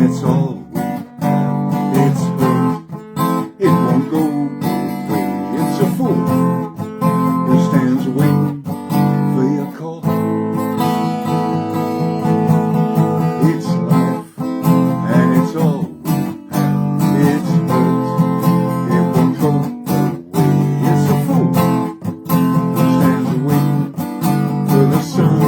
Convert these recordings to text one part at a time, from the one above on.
It's all we have, it's hurt, it won't go away. It's a fool who stands waiting for your call. It's life, and it's all we have, it's hurt, it won't go away. It's a fool who stands waiting for the sun.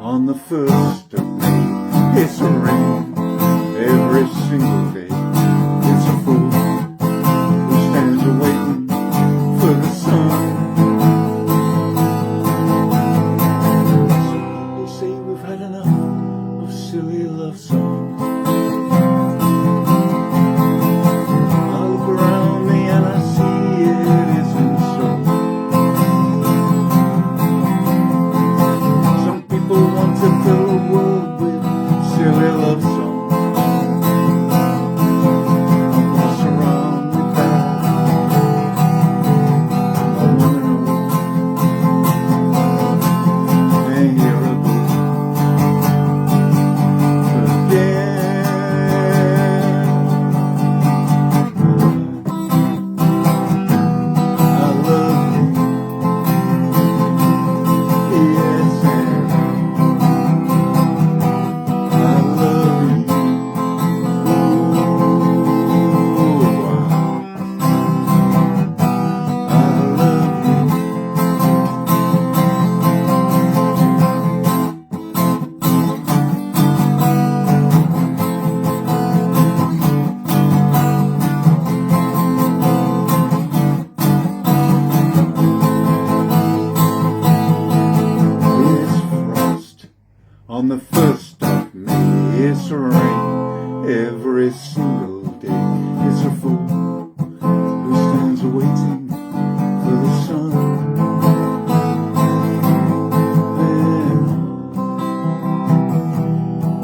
On the 1st of May, it's a rain every single day. It's a fool who stands waiting for the sun. Some people say we've had enough of silly love songs. I look around me and I see it isn't so. To fill the world with silly love songs. I'll pass around with that. I'm on and here I go again. I love you, yes, and on the 1st of May, it's rain every single day. It's a fool who stands waiting for the sun. Then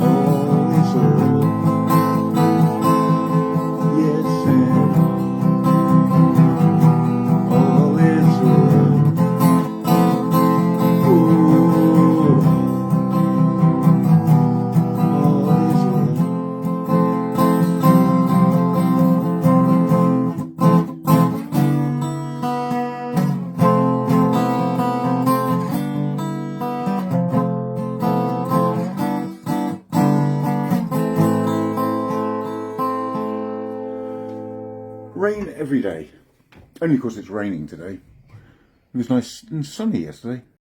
all is love, yes, and all is love. Ooh. Rain every day, only because it's raining today. It was nice and sunny yesterday.